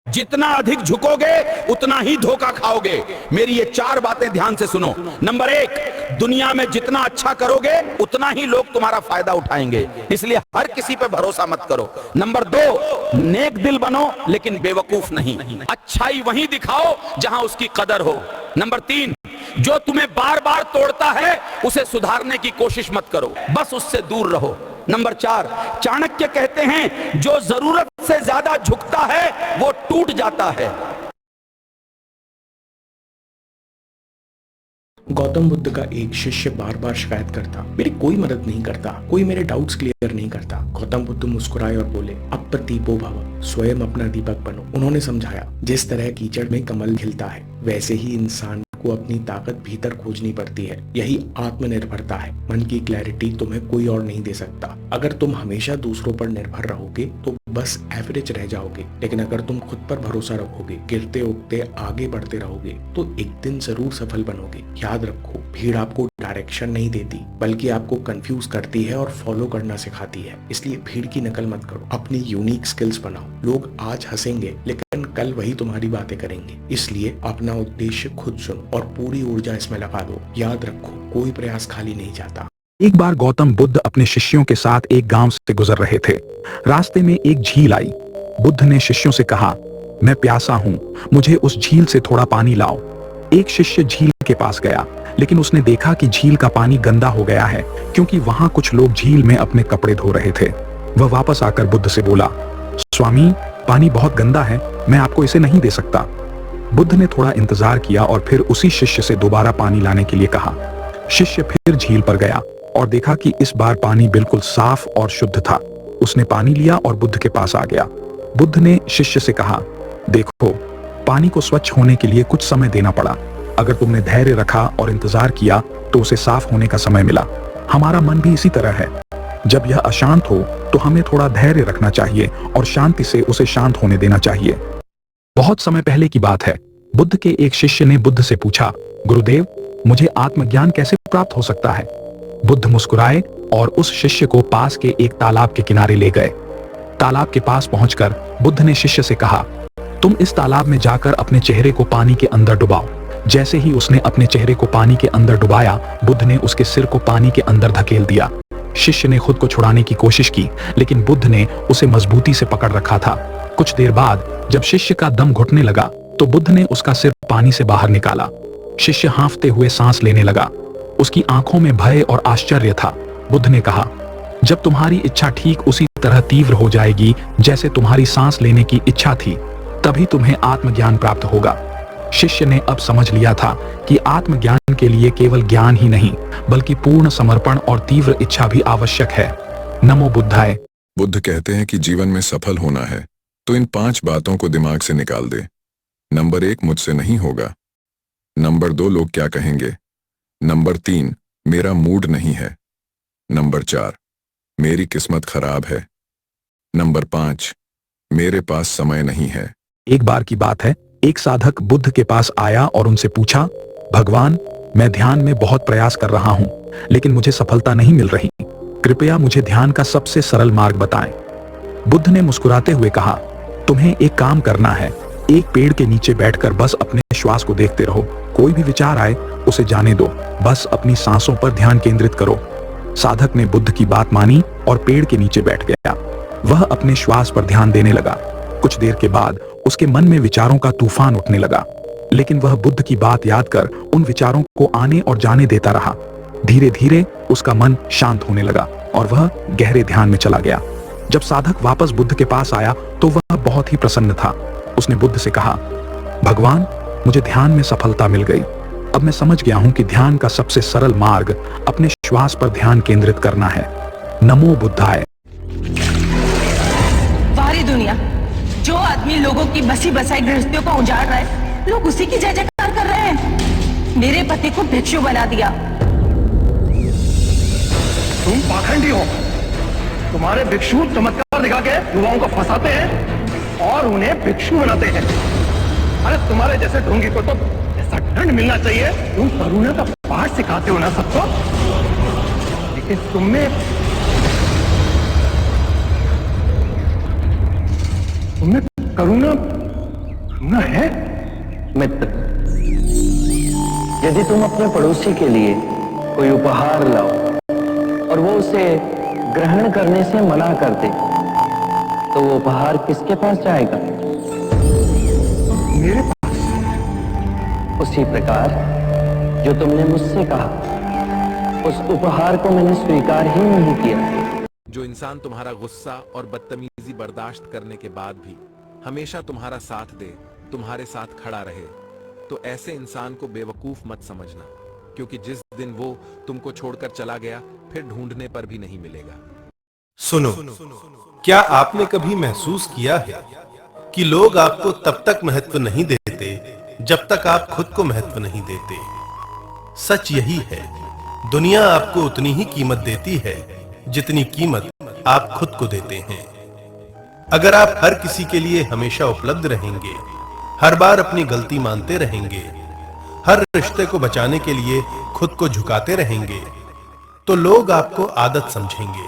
जितना अधिक झुकोगे उतना ही धोखा खाओगे। मेरी ये 4 बातें ध्यान से सुनो। नंबर 1, दुनिया में जितना अच्छा करोगे उतना ही लोग तुम्हारा फायदा उठाएंगे, इसलिए हर किसी पे भरोसा मत करो। नंबर 2, नेक दिल बनो लेकिन बेवकूफ नहीं। अच्छाई वहीं दिखाओ जहां उसकी कदर हो। नंबर 3, जो तुम्हें बार बार तोड़ता है उसे सुधारने की कोशिश मत करो, बस उससे दूर रहो। नंबर 4, चाणक्य कहते हैं जो जरूरत से ज्यादा झुकता है वो टूट जाता है। गौतम बुद्ध का एक शिष्य बार बार शिकायत करता, मेरी कोई मदद नहीं करता, कोई मेरे डाउट्स क्लियर नहीं करता। गौतम बुद्ध मुस्कुराए और बोले, अप्रदीपो भव, स्वयं अपना दीपक बनो। उन्होंने समझाया, जिस तरह कीचड़ में कमल खिलता है वैसे ही इंसान को अपनी ताकत भीतर खोजनी पड़ती है। यही आत्मनिर्भरता है। मन की क्लैरिटी तुम्हें कोई और नहीं दे सकता। अगर तुम हमेशा दूसरों पर निर्भर रहोगे तो बस एवरेज रह जाओगे, लेकिन अगर तुम खुद पर भरोसा रखोगे, गिरते उठते आगे बढ़ते रहोगे तो एक दिन जरूर सफल बनोगे। याद रखो, भीड़ आपको डायरेक्शन नहीं देती बल्कि आपको कंफ्यूज करती है और फॉलो करना सिखाती है। इसलिए भीड़ की नकल मत करो, अपनी यूनिक स्किल्स बनाओ। लोग आज हंसेंगे लेकिन कल वही तुम्हारी बातें करेंगे। इसलिए अपना उद्देश्य खुद चुनो और पूरी ऊर्जा इसमें लगा दो। याद रखो, कोई प्रयास खाली नहीं जाता। एक बार गौतम बुद्ध अपने शिष्यों के साथ एक गांव से गुजर रहे थे। रास्ते में एक झील आई। बुद्ध ने शिष्यों से कहा, मैं प्यासा हूं, मुझे उस झील से थोड़ा पानी लाओ। एक शिष्य झील के पास गया, लेकिन उसने देखा कि झील का पानी गंदा हो गया है क्योंकि वहां कुछ लोग झील में अपने कपड़े धो रहे थे। वह वापस आकर बुद्ध से बोला, स्वामी, पानी बहुत गंदा है, मैं आपको इसे नहीं दे सकता। बुद्ध ने थोड़ा इंतजार किया और फिर उसी शिष्य से दोबारा पानी लाने के लिए कहा। शिष्य फिर झील पर गया और देखा कि इस बार पानी बिल्कुल साफ और शुद्ध था। उसने पानी लिया और बुद्ध के पास आ गया। बुद्ध ने शिष्य से कहा, देखो, पानी को स्वच्छ होने के लिए कुछ समय देना पड़ा। अगर तुमने धैर्य रखा और इंतजार किया तो उसे साफ होने का समय मिला। हमारा मन भी इसी तरह है। जब यह अशांत हो तो हमें थोड़ा धैर्य रखना चाहिए और शांति से उसे शांत होने देना चाहिए। बहुत समय पहले की बात है। बुद्ध के एक शिष्य ने बुद्ध से पूछा, गुरुदेव, मुझे आत्मज्ञान कैसे प्राप्त हो सकता है? बुद्ध मुस्कुराए और उस शिष्य को पास के एक तालाब के किनारे ले गए। तालाब के पास पहुंचकर बुद्ध ने शिष्य से कहा, तुम इस तालाब में जाकर अपने चेहरे को पानी के अंदर डुबाओ। जैसे ही उसने अपने चेहरे को पानी के अंदर डुबाया, बुद्ध ने उसके सिर को पानी के अंदर धकेल दिया। शिष्य ने खुद को छुड़ाने की कोशिश की, लेकिन बुद्ध ने उसे मजबूती से पकड़ रखा था। कुछ देर बाद जब शिष्य का दम घुटने लगा तो बुद्ध ने उसका सिर पानी से बाहर निकाला। शिष्य हांफते हुए सांस लेने लगा। उसकी आंखों में भय और आश्चर्य था। बुद्ध ने कहा, जब तुम्हारी इच्छा ठीक उसी तरह तीव्र हो जाएगी जैसे तुम्हारी सांस लेने की इच्छा थी, तभी तुम्हें आत्मज्ञान प्राप्त होगा। शिष्य ने अब समझ लिया था कि आत्मज्ञान के लिए केवल ज्ञान ही नहीं बल्कि पूर्ण समर्पण और तीव्र इच्छा भी आवश्यक है। नमो बुद्धाय। बुद्ध कहते हैं कि जीवन में सफल होना है तो इन 5 बातों को दिमाग से निकाल दे। नंबर 1, मुझसे नहीं होगा। नंबर 2, लोग क्या कहेंगे। नंबर 3, मेरा मूड नहीं है। नंबर 4, मेरी किस्मत खराब है। नंबर 5, मेरे पास समय नहीं है। एक बार की बात है, एक साधक बुद्ध के पास आया और उनसे पूछा, भगवान, मैं ध्यान में बहुत प्रयास कर रहा हूं लेकिन मुझे सफलता नहीं मिल रही। कृपया मुझे ध्यान का सबसे सरल मार्ग बताएं। बुद्ध ने मुस्कुराते हुए कहा, तुम्हें एक काम करना है। एक पेड़ के नीचे बैठकर बस अपने श्वास को देखते रहो। कोई भी विचार आए उसे जाने दो, बस अपनी सांसों पर ध्यान केंद्रित करो। साधक ने बुद्ध की बात मानी और पेड़ के नीचे बैठ गया। वह अपने श्वास पर ध्यान देने लगा। कुछ देर के बाद उसके मन में विचारों का तूफान उठने लगा, लेकिन वह बुद्ध की बात याद कर उन विचारों को आने और जाने देता रहा। धीरे धीरे उसका मन शांत होने लगा और वह गहरे ध्यान में चला गया। जब साधक वापस बुद्ध के पास आया तो वह बहुत ही प्रसन्न था। उसने बुद्ध से कहा, भगवान, मुझे ध्यान में सफलता मिल गई। अब मैं समझ गया हूं कि ध्यान का सबसे सरल मार्ग अपने श्वास पर ध्यान केंद्रित करना है। नमो बुद्धाय। सारी दुनिया, जो आदमी लोगों की बसी बसाई गृहस्थियों को उजाड़ रहा है, लोग उसी की जय जयकार कर रहे हैं। मेरे पति को भिक्षु बना दिया। तुम पाखंडी हो। तुम्हारे भिक्षु चमत्कार दिखा के युवाओं को फंसाते हैं और उन्हें भिक्षु बनाते हैं। अरे तुम्हारे जैसे ढोंगी को तो ऐसा दंड मिलना चाहिए। तुम करुणा का पाठ सिखाते हो ना सबको, लेकिन तुमने करुणा न है? मित्र, यदि तुम अपने पड़ोसी के लिए कोई उपहार लाओ और वो उसे ग्रहण करने से मना कर दे, तो वो उपहार किसके पास जाएगा? मेरे पास। उसी प्रकार जो तुमने मुझसे कहा, उस उपहार को मैंने स्वीकार ही नहीं किया। जो इंसान तुम्हारा गुस्सा और बदतमीजी बर्दाश्त करने के बाद भी हमेशा तुम्हारा साथ दे, तुम्हारे साथ खड़ा रहे, तो ऐसे इंसान को बेवकूफ मत समझना, क्योंकि जिस दिन वो तुमको छोड़कर चला गया, फिर ढूंढने पर भी नहीं मिलेगा। सुनो, क्या आपने कभी महसूस किया है कि लोग आपको तब तक महत्व नहीं देते जब तक आप खुद को महत्व नहीं देते? सच यही है, दुनिया आपको उतनी ही कीमत देती है जितनी कीमत आप खुद को देते हैं। अगर आप हर किसी के लिए हमेशा उपलब्ध रहेंगे, हर बार अपनी गलती मानते रहेंगे, हर रिश्ते को बचाने के लिए खुद को झुकाते रहेंगे, तो लोग आपको आदत समझेंगे,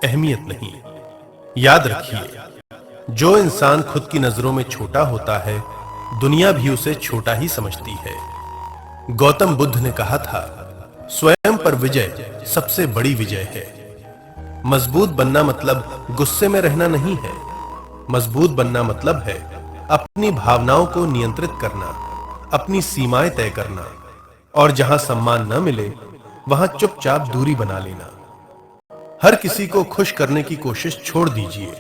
अहमियत नहीं। याद रखिए, जो इंसान खुद की नजरों में छोटा होता है, दुनिया भी उसे छोटा ही समझती है। गौतम बुद्ध ने कहा था, स्वयं पर विजय सबसे बड़ी विजय है। मजबूत बनना मतलब गुस्से में रहना नहीं है। मजबूत बनना मतलब है अपनी भावनाओं को नियंत्रित करना, अपनी सीमाएं तय करना, और जहां सम्मान न मिले वहां चुपचाप दूरी बना लेना। हर किसी को खुश करने की कोशिश छोड़ दीजिए,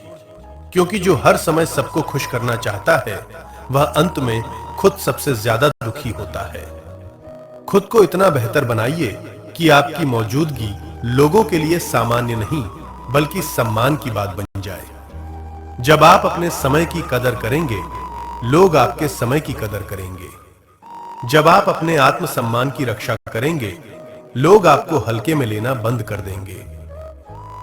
क्योंकि जो हर समय सबको खुश करना चाहता है, वह अंत में खुद सबसे ज्यादा दुखी होता है। खुद को इतना बेहतर बनाइए कि आपकी मौजूदगी लोगों के लिए सामान्य नहीं बल्कि सम्मान की बात बन जाए। जब आप अपने समय की कदर करेंगे, लोग आपके समय की कदर करेंगे। जब आप अपने आत्मसम्मान की रक्षा करेंगे, लोग आपको हल्के में लेना बंद कर देंगे।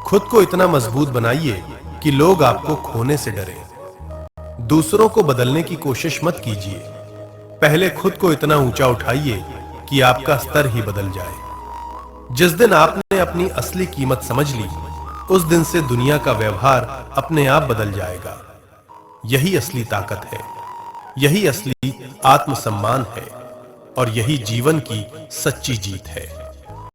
खुद को इतना मजबूत बनाइए कि लोग आपको खोने से डरें। दूसरों को बदलने की कोशिश मत कीजिए, पहले खुद को इतना ऊंचा उठाइए कि आपका स्तर ही बदल जाए। जिस दिन आपने अपनी असली कीमत समझ ली, उस दिन से दुनिया का व्यवहार अपने आप बदल जाएगा। यही असली ताकत है, यही असली आत्मसम्मान है, और यही जीवन की सच्ची जीत है।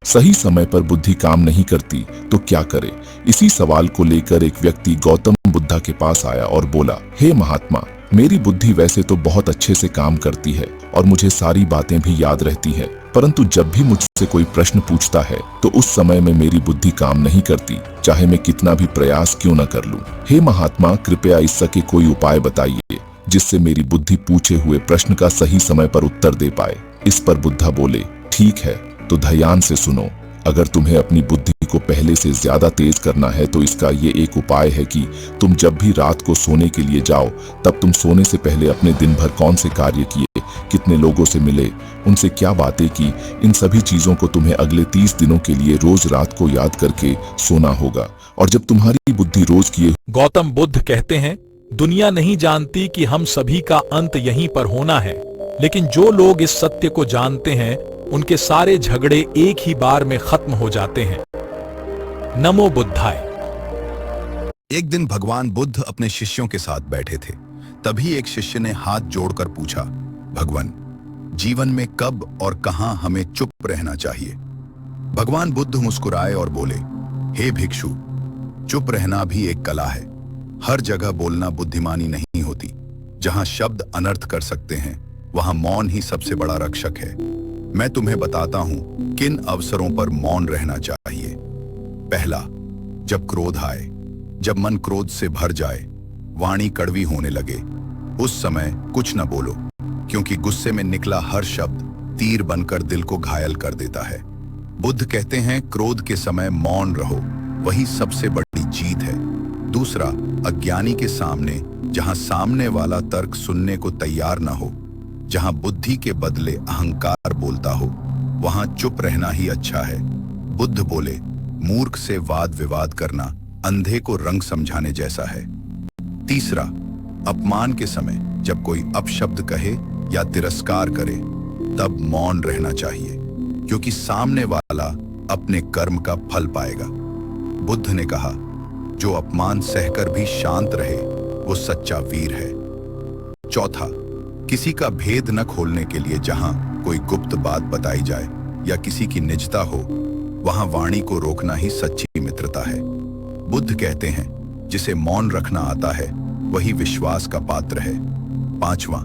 सही समय पर बुद्धि काम नहीं करती तो क्या करे? इसी सवाल को लेकर एक व्यक्ति गौतम बुद्धा के पास आया और बोला, हे महात्मा, मेरी बुद्धि वैसे तो बहुत अच्छे से काम करती है और मुझे सारी बातें भी याद रहती है, परंतु जब भी मुझसे कोई प्रश्न पूछता है तो उस समय में मेरी बुद्धि काम नहीं करती, चाहे मैं कितना भी प्रयास क्यों न कर लूं। हे महात्मा, कृपया इसके कोई उपाय बताइए जिससे मेरी बुद्धि पूछे हुए प्रश्न का सही समय पर उत्तर दे पाए। इस पर बुद्धा बोले, ठीक है, तो ध्यान से सुनो। अगर तुम्हें अपनी बुद्धि को पहले से ज्यादा तेज करना है तो इसका ये एक उपाय है कि तुम जब भी रात को सोने के लिए जाओ, तब तुम सोने से पहले अपने दिन भर कौन से कार्य किए, कितने लोगों से मिले, उनसे क्या बातें की, इन सभी चीजों को तुम्हें अगले 30 दिनों के लिए रोज रात को याद करके सोना होगा। और जब तुम्हारी बुद्धि रोज किए। गौतम बुद्ध कहते हैं, दुनिया नहीं जानती कि हम सभी का अंत यहीं पर होना है, लेकिन जो लोग इस सत्य को जानते हैं, उनके सारे झगड़े एक ही बार में खत्म हो जाते हैं। नमो बुद्धाय। एक दिन भगवान बुद्ध अपने शिष्यों के साथ बैठे थे। तभी एक शिष्य ने हाथ जोड़कर पूछा, भगवान, जीवन में कब और कहां हमें चुप रहना चाहिए? भगवान बुद्ध मुस्कुराए और बोले, हे भिक्षु, चुप रहना भी एक कला है। हर जगह बोलना बुद्धिमानी नहीं होती। जहां शब्द अनर्थ कर सकते हैं, वहां मौन ही सबसे बड़ा रक्षक है। मैं तुम्हें बताता हूं किन अवसरों पर मौन रहना चाहिए। पहला, जब क्रोध आए, जब मन क्रोध से भर जाए, वाणी कड़वी होने लगे, उस समय कुछ न बोलो, क्योंकि गुस्से में निकला हर शब्द तीर बनकर दिल को घायल कर देता है। बुद्ध कहते हैं, क्रोध के समय मौन रहो, वही सबसे बड़ी जीत है। दूसरा, अज्ञानी के सामने, जहां सामने वाला तर्क सुनने को तैयार न हो, जहां बुद्धि के बदले अहंकार बोलता हो, वहां चुप रहना ही अच्छा है। बुद्ध बोले, मूर्ख से वाद विवाद करना अंधे को रंग समझाने जैसा है। तीसरा, अपमान के समय जब कोई अपशब्द कहे या तिरस्कार करे, तब मौन रहना चाहिए, क्योंकि सामने वाला अपने कर्म का फल पाएगा। बुद्ध ने कहा, जो अपमान सहकर भी शांत रहे, वो सच्चा वीर है। चौथा, किसी का भेद न खोलने के लिए जहां कोई गुप्त बात बताई जाए या किसी की निजता हो, वहां वाणी को रोकना ही सच्ची मित्रता है। बुद्ध कहते हैं, जिसे मौन रखना आता है वही विश्वास का पात्र है। 5वां,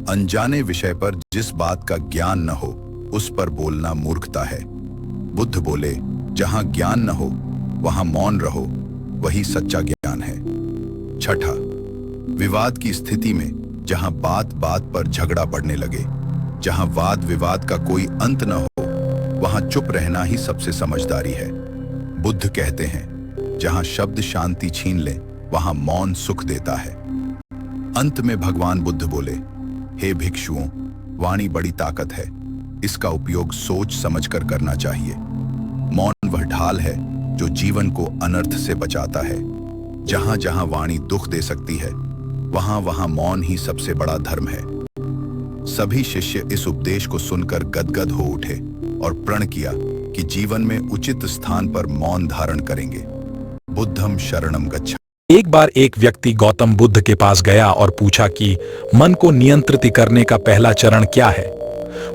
अनजाने विषय पर जिस बात का ज्ञान न हो उस पर बोलना मूर्खता है। बुद्ध बोले, जहां ज्ञान न हो वहां मौन रहो, वही सच्चा ज्ञान है। 6, विवाद की स्थिति में जहां बात बात पर झगड़ा बढ़ने लगे, जहां वाद विवाद का कोई अंत न हो, वहां चुप रहना ही सबसे समझदारी है। बुद्ध कहते हैं, जहां शब्द शांति छीन ले वहां मौन सुख देता है। अंत में भगवान बुद्ध बोले, हे भिक्षुओं, वाणी बड़ी ताकत है, इसका उपयोग सोच समझकर करना चाहिए। मौन वह ढाल है जो जीवन को अनर्थ से बचाता है। जहां जहां वाणी दुख दे सकती है, वहां वहां मौन ही सबसे बड़ा धर्म है। सभी शिष्य इस उपदेश को सुनकर गदगद हो उठे और प्रण किया कि जीवन में उचित स्थान पर मौन धारण करेंगे। बुद्धम शरणम गच्छामि। एक बार एक व्यक्ति गौतम बुद्ध के पास गया और पूछा कि मन को नियंत्रित करने का पहला चरण क्या है।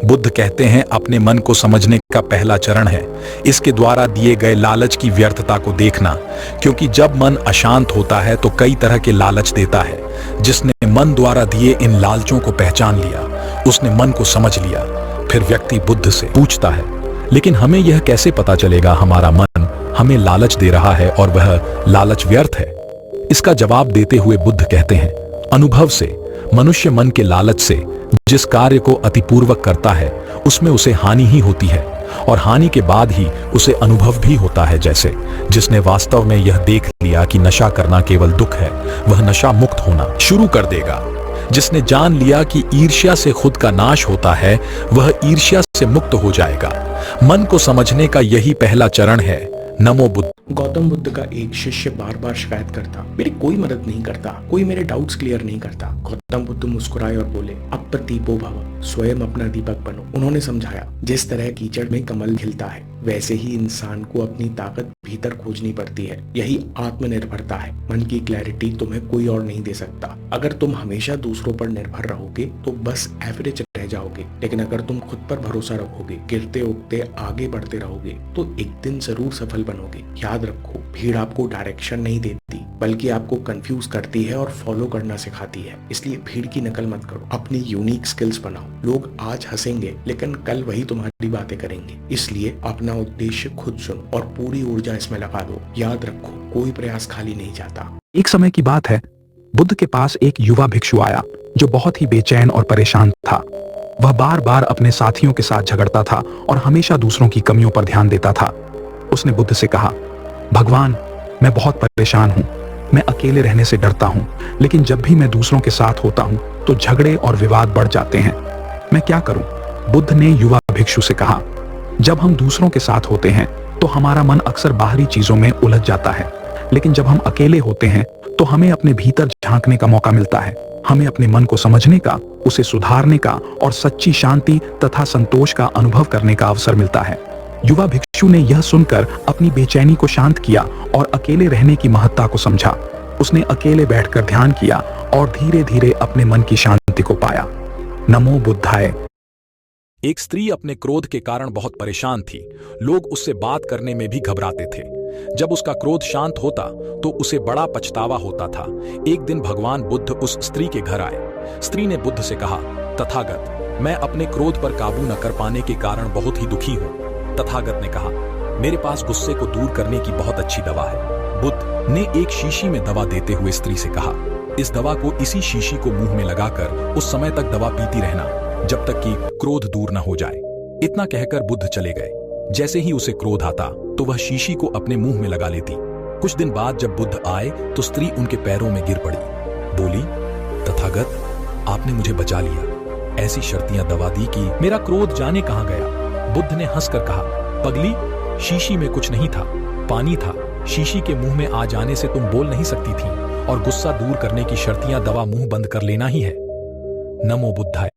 बुद्ध कहते हैं, अपने मन को समझने का पहला चरण है इसके द्वारा दिए गए लालच की व्यर्थता को देखना, क्योंकि जब मन अशांत होता है तो कई तरह के लालच देता है। जिसने मन द्वारा दिए इन लालचों को पहचान लिया, उसने मन को समझ लिया। फिर व्यक्ति बुद्ध से पूछता है, लेकिन हमें यह कैसे पता चलेगा हमारा मन हमें लालच दे रहा है और वह लालच व्यर्थ है? इसका जवाब देते हुए बुद्ध कहते हैं, अनुभव से। मनुष्य मन के लालच से जिस कार्य को अतिपूर्वक करता है उसमें उसे हानि ही होती है, और हानि के बाद ही उसे अनुभव भी होता है। जैसे जिसने वास्तव में यह देख लिया कि नशा करना केवल दुख है, वह नशा मुक्त होना शुरू कर देगा। जिसने जान लिया कि ईर्ष्या से खुद का नाश होता है, वह ईर्ष्या से मुक्त हो जाएगा। मन को समझने का यही पहला चरण है। नमो बुद्ध। गौतम बुद्ध का एक शिष्य बार बार शिकायत करता, मेरी कोई मदद नहीं करता, कोई मेरे डाउट्स क्लियर नहीं करता। गौतम बुद्ध मुस्कुराए और बोले, अप्रदीपो भव, स्वयं अपना दीपक बनो। उन्होंने समझाया, जिस तरह कीचड़ में कमल खिलता है, वैसे ही इंसान को अपनी ताकत भीतर खोजनी पड़ती है। यही आत्मनिर्भरता है। मन की क्लैरिटी तुम्हें कोई और नहीं दे सकता। अगर तुम हमेशा दूसरों पर निर्भर रहोगे तो बस एवरेज रह जाओगे, लेकिन अगर तुम खुद पर भरोसा रखोगे, गिरते उठते आगे बढ़ते रहोगे, तो एक दिन जरूर सफल बनोगे। याद रखो, भीड़ आपको डायरेक्शन नहीं देती, बल्कि आपको कंफ्यूज करती है और फॉलो करना सिखाती है। इसलिए भीड़ की नकल मत करो, अपनी यूनिक स्किल्स बनाओ। लोग आज हंसेंगे, लेकिन कल वही तुम्हारी बातें करेंगे। इसलिए अपना उद्देश्य खुद चुनो और पूरी ऊर्जा इसमें लगा दो। याद रखो, कोई प्रयास खाली नहीं जाता। एक समय की बात है, बुद्ध के पास एक युवा भिक्षु आया जो बहुत ही बेचैन और परेशान था। वह बार बार अपने साथियों के साथ झगड़ता था और हमेशा दूसरों की कमियों पर ध्यान देता था। उसने बुद्ध से कहा, भगवान, मैं बहुत परेशान हूँ। मैं अकेले रहने से डरता हूँ, लेकिन जब भी मैं दूसरों के साथ होता हूँ तो झगड़े और विवाद बढ़ जाते हैं। मैं क्या करूँ? बुद्ध ने युवा भिक्षु से कहा, जब हम दूसरों के साथ होते हैं तो हमारा मन अक्सर बाहरी चीजों में उलझ जाता है, लेकिन जब हम अकेले होते हैं तो हमें अपने भीतर झांकने का मौका मिलता है। हमें अपने मन को समझने का, उसे सुधारने का और सच्ची शांति तथा संतोष का अनुभव करने का अवसर मिलता है। युवा भिक्षु ने यह सुनकर अपनी बेचैनी को शांत किया और अकेले रहने की महत्ता को समझा। उसने अकेले बैठकर ध्यान किया और धीरे धीरे अपने मन की शांति को पाया। नमो बुद्धाय। एक स्त्री अपने क्रोध के कारण बहुत परेशान थी। लोग उससे बात करने में भी घबराते थे। जब उसका क्रोध शांत होता तो उसे बड़ा पछतावा होता था। एक दिन भगवान बुद्ध उस स्त्री के घर आए। स्त्री ने बुद्ध से कहा, तथागत, मैं अपने क्रोध पर काबू न कर पाने के कारण बहुत ही दुखी हूँ। तथागत ने कहा, मेरे पास गुस्से को दूर करने की बहुत अच्छी दवा है। बुद्ध ने एक शीशी में दवा देते हुए स्त्री से कहा, इस दवा को इसी शीशी को मुंह में लगाकर उस समय तक दवा पीती रहना जब तक कि क्रोध दूर न हो जाए। इतना कहकर बुद्ध चले गए। जैसे ही उसे क्रोध आता तो वह शीशी को अपने मुंह में लगा लेती। कुछ दिन बाद जब बुद्ध आए तो स्त्री उनके पैरों में गिर पड़ी। बोली, तथागत, आपने मुझे बचा लिया। ऐसी शर्तियां दवा दी कि मेरा क्रोध जाने कहां गया। बुद्ध ने हंसकर कहा, पगली, शीशी में कुछ नहीं था, पानी था। शीशी के मुंह में आ जाने से तुम बोल नहीं सकती थी, और गुस्सा दूर करने की शर्तियां दवा मुंह बंद कर लेना ही है। नमो बुद्धाय।